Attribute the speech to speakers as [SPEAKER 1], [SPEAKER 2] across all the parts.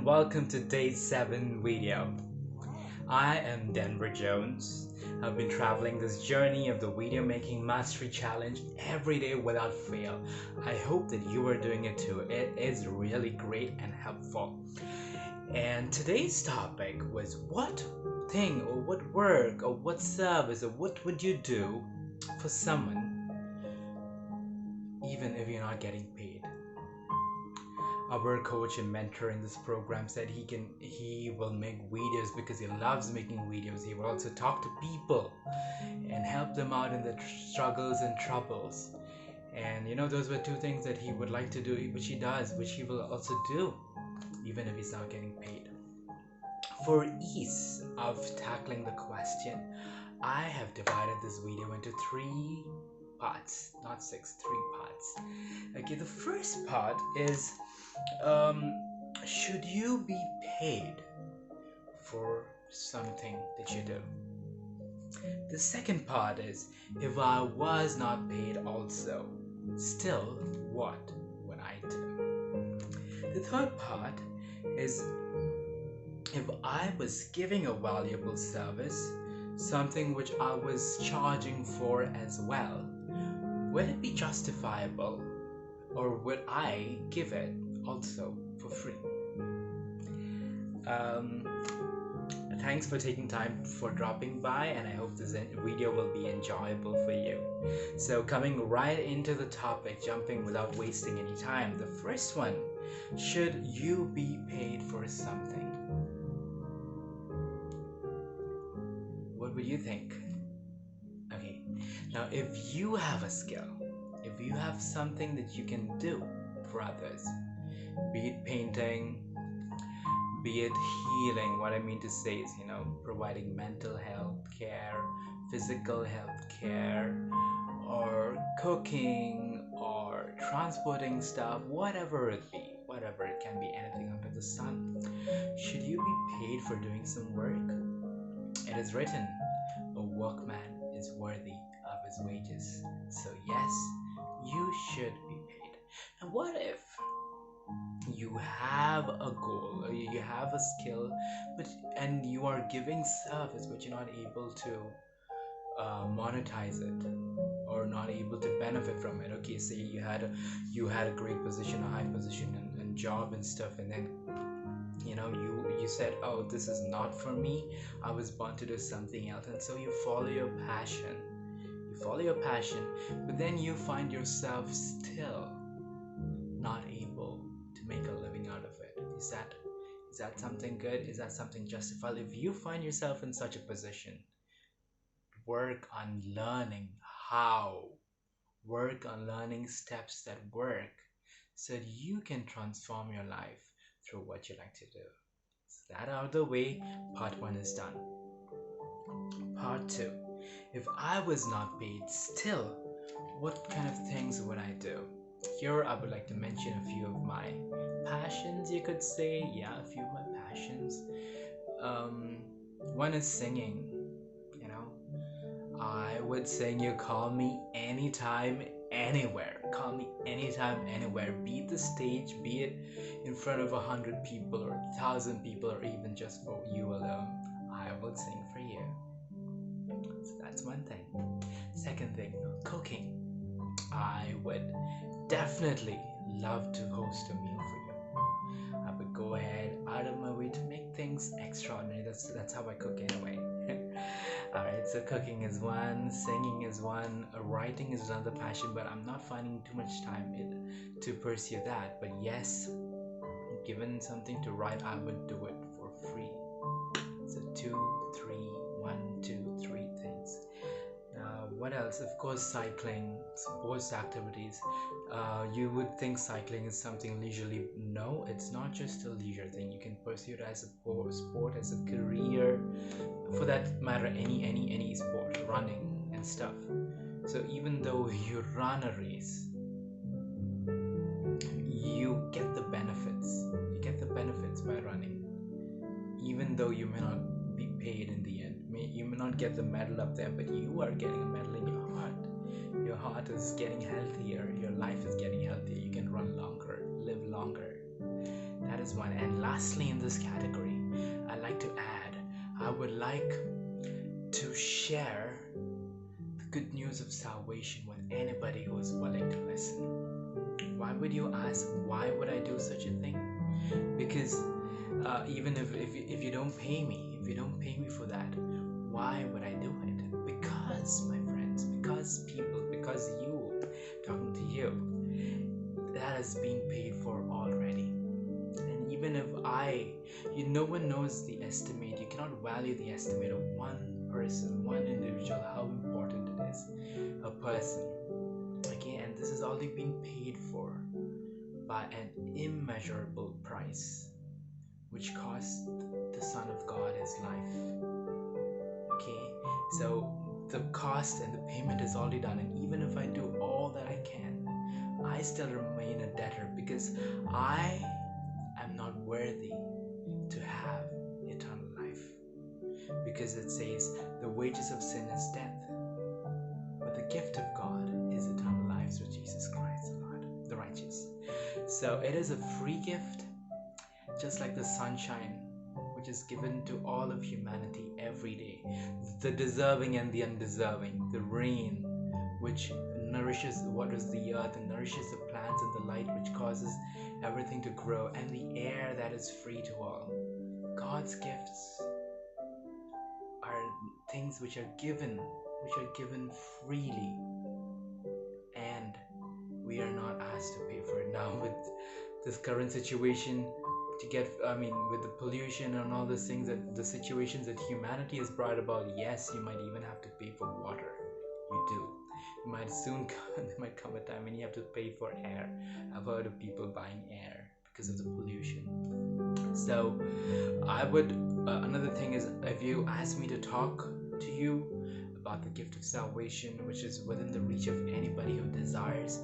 [SPEAKER 1] and welcome to day 7 video. I am Denver Jones. I've been traveling this journey of the Video Making Mastery Challenge every day without fail. I hope that you are doing it too. It is really great and helpful. And today's topic was what thing or what work or what service or what would you do for someone even if you're not getting paid. Our coach and mentor in this program said he will make videos because he loves making videos. He will also talk to people and help them out in their struggles and troubles. And those were two things that he would like to do, which he does, which he will also do even if he's not getting paid. For ease of tackling the question, I have divided this video into 3 parts, not 6, 3 parts. Okay, the first part is should you be paid for something that you do? The second part is, if I was not paid also, still what would I do? The third part is, if I was giving a valuable service, something which I was charging for as well, would it be justifiable, or would I give it also for free? Thanks for taking time for dropping by, and I hope this video will be enjoyable for you. So coming right into the topic, jumping without wasting any time, the first one, should you be paid for something? What would you think? Okay, now if you have a skill, if you have something that you can do for others, be it painting, be it healing, what I mean to say is, providing mental health care, physical health care, or cooking, or transporting stuff, whatever it be, whatever, it can be anything under the sun. Should you be paid for doing some work? It is written, a workman is worthy of his wages. So yes, you should be paid. And what if you have a goal, or you have a skill, and you are giving service, but you're not able to monetize it, or not able to benefit from it? Okay, say you had a great position, a high position, and job and stuff, and then you said, oh, this is not for me, I was born to do something else. And so you follow your passion, but then you find yourself still not able to make a living out of it. Is that something good? Is that something justified? If you find yourself in such a position, work on learning steps that work, so that you can transform your life through what you like to do. So that out of the way, part 1 is done. Part 2, if I was not paid, still, what kind of things would I do? Here I would like to mention a few of my passions, you could say. Yeah, a few of my passions. One is singing. I would sing. You call me anytime, anywhere. Call me anytime, anywhere. Be it the stage, be it in front of 100 people or 1,000 people, or even just for you alone, I will sing for you. So that's one thing. Second thing, cooking. I would definitely love to host a meal for you. I would go ahead out of my way to make things extraordinary. That's how I cook anyway. Alright, so cooking is one, singing is one, writing is another passion, but I'm not finding too much time to pursue that. But yes, given something to write, I would do it for free. So 2, 3, 1, 2, 3 things. What else? Of course, cycling, sports activities. You would think cycling is something leisurely. No, it's not just a leisure thing. You can pursue it as a sport, as a career, for that matter, any sport, running and stuff. So even though you run a race, you get the benefits by running, even though you may not be paid in the end. You may not get the medal up there, but you are getting a medal in your heart. Your heart is getting healthier, your life is getting healthier, you can run longer, live longer. That is one. And lastly, in this category, I'd like to add, I would like to share the good news of salvation with anybody who is willing to listen. Why would you ask, why would I do such a thing? Because even if you don't pay me, if you don't pay me for that, why would I do it? Because, my friends, because people, because you, talking to you, that has been paid for already. And even if no one knows the estimate, you cannot value the estimate of one person, one individual, how important it is, a person. Okay, and this has already been paid for by an immeasurable price, which cost the Son of God his life. Okay, so the cost and the payment is already done, and even if I do all that I can, I still remain a debtor because I am not worthy to have eternal life. Because it says the wages of sin is death, but the gift of God is eternal life through Jesus Christ the Lord, the righteous. So it is a free gift, just like the sunshine which is given to all of humanity every day, the deserving and the undeserving, the rain which waters the earth and nourishes the plants, and the light which causes everything to grow, and the air that is free to all. God's gifts are things which are given freely, and we are not asked to pay for it. Now with this current situation, with the pollution and all those things, that the situations that humanity has brought about, yes, you might even have to pay for water. You do. You might there might come a time when you have to pay for air. I've heard of people buying air because of the pollution. So I would another thing is, if you ask me to talk to you about the gift of salvation, which is within the reach of anybody who desires,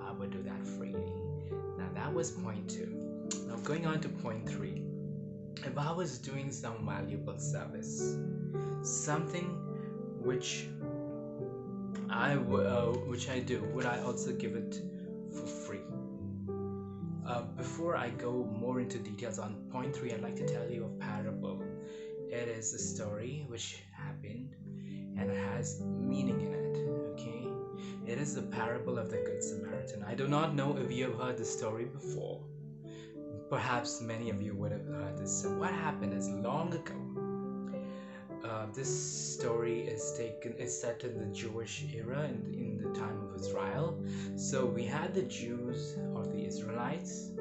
[SPEAKER 1] I would do that freely. Now that was point 2. Now going on to point 3. If I was doing some valuable service, something which I do, would I also give it for free? Before I go more into details on point 3, I'd like to tell you a parable. It is a story which happened and it has meaning in it. Okay, it is the parable of the Good Samaritan. I do not know if you have heard the story before. Perhaps many of you would have heard this. So what happened is, long ago, this story is set in the Jewish era, in the time of Israel. So we had the Jews, or the Israelites,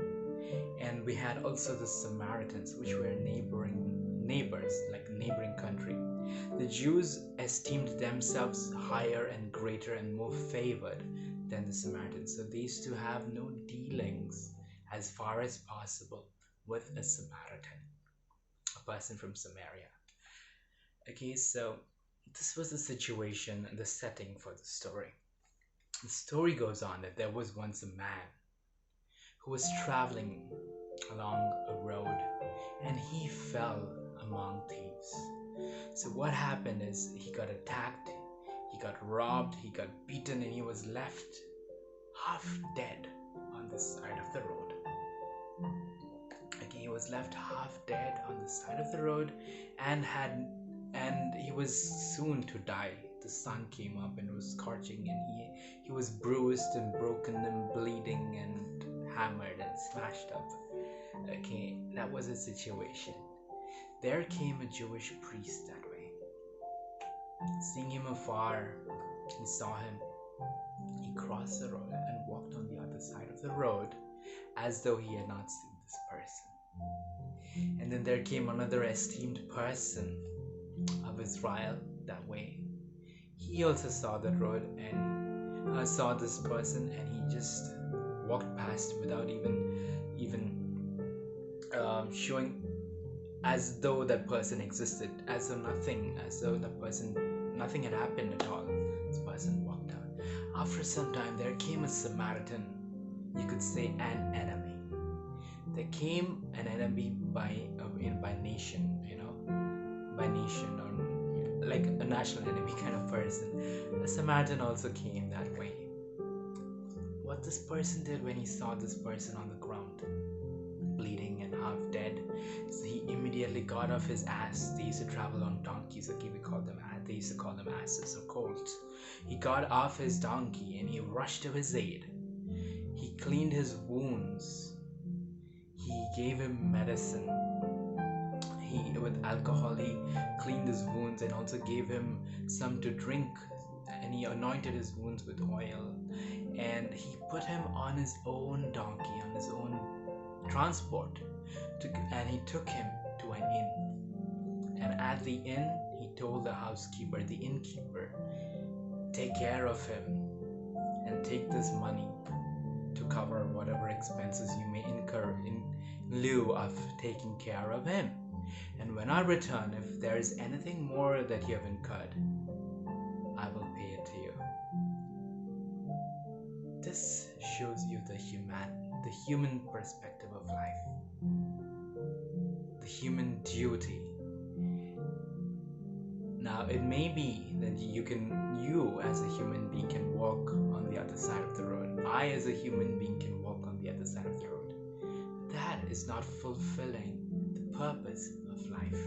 [SPEAKER 1] and we had also the Samaritans, which were neighbors, like neighboring country. The Jews esteemed themselves higher and greater and more favored than the Samaritans, so they used to have no dealings as far as possible with a Samaritan, a person from Samaria. Okay, so this was the situation and the setting for the story. The story goes on that there was once a man who was traveling along a road, and he fell among thieves. So what happened is, he got attacked, he got robbed, he got beaten, and he was left half dead on the side of the road. Okay, he was left half dead on the side of the road, and he was soon to die. The sun came up and was scorching, and he was bruised and broken and bleeding and hammered and smashed up. Okay, that was his situation. There came a Jewish priest that way. Seeing him afar, he saw him. He crossed the road and walked on the other side of the road as though he had not seen this person. And then there came another esteemed person of Israel that way. He also saw the road and saw this person, and he just walked past without even showing, as though that person existed, as though nothing had happened at all. This person walked out. After some time, there came a Samaritan, you could say an enemy. There came an enemy by nation, by nation, or like a national enemy kind of person. A Samaritan also came that way. What this person did when he saw this person on the ground, bleeding and half dead. So he immediately got off his ass. They used to travel on donkeys. Okay, they used to call them asses or colts. He got off his donkey and he rushed to his aid. He cleaned his wounds. He gave him medicine. With alcohol, he cleaned his wounds and also gave him some to drink. And he anointed his wounds with oil. And he put him on his own donkey, on his own transport, and he took him to an inn. And at the inn, he told the housekeeper, the innkeeper, take care of him and take this money to cover whatever expenses you may incur in lieu of taking care of him. And when I return, if there is anything more that you have incurred, I will pay it to you. This shows you the human perspective of life, the human duty. Now, it may be that you as a human being can walk on the other side of the road. I as a human being can walk on the other side of the road. That is not fulfilling the purpose of life.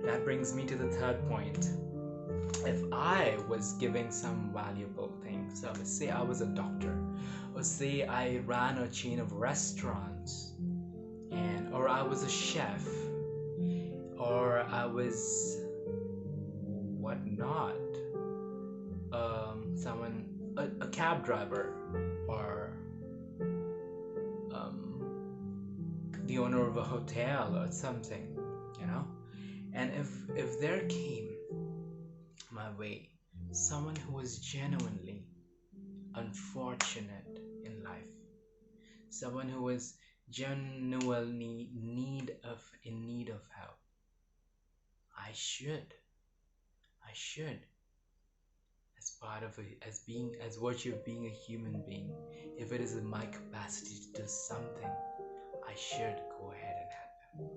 [SPEAKER 1] That brings me to the third point. If I was giving some valuable things, so say I was a doctor, or say I ran a chain of restaurants, or I was a chef, or I was whatnot, a cab driver, or the owner of a hotel or something, and if there came my way someone who was genuinely unfortunate in life, someone who was genuinely in need of help, I should as virtue of being a human being, if it is in my capacity to do something, I should go ahead and help them.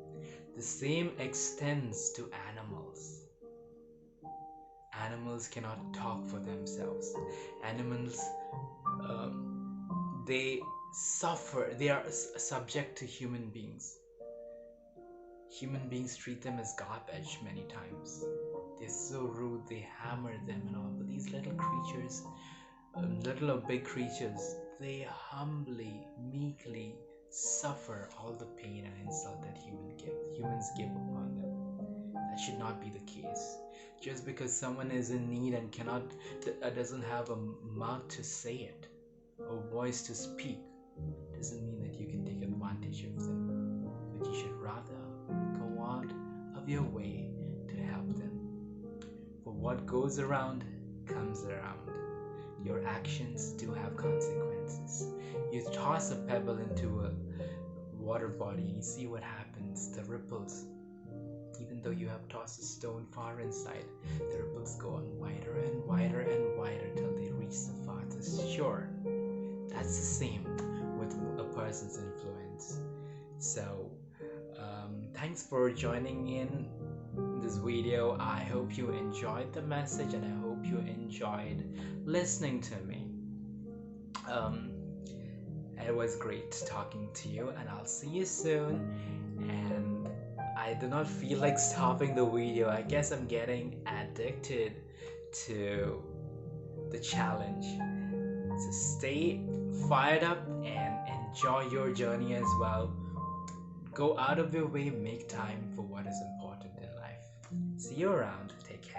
[SPEAKER 1] The same extends to animals. Animals cannot talk for themselves. Animals, they suffer. They are subject to human beings. Human beings treat them as garbage many times. They're so rude, they hammer them and all. But these little creatures, little or big creatures, they humbly, meekly suffer all the pain and insult that humans give upon them. That should not be the case. Just because someone is in need and doesn't have a mouth to say it, or voice to speak, doesn't mean that you can take advantage of them. But you should rather go out of your way to help them. For what goes around comes around. Your actions do have consequences. You toss a pebble into a water body and you see what happens. The ripples, even though you have tossed a stone far inside, the ripples go on wider and wider and wider till they reach the farthest shore. That's the same with a person's influence. So thanks for joining in this video. I hope you enjoyed the message and I hope you enjoyed listening to me. It was great talking to you, and I'll see you soon. And I do not feel like stopping the video. I guess I'm getting addicted to the challenge. So stay fired up and enjoy your journey as well. Go out of your way, make time for what is important in life. See you around. Take care.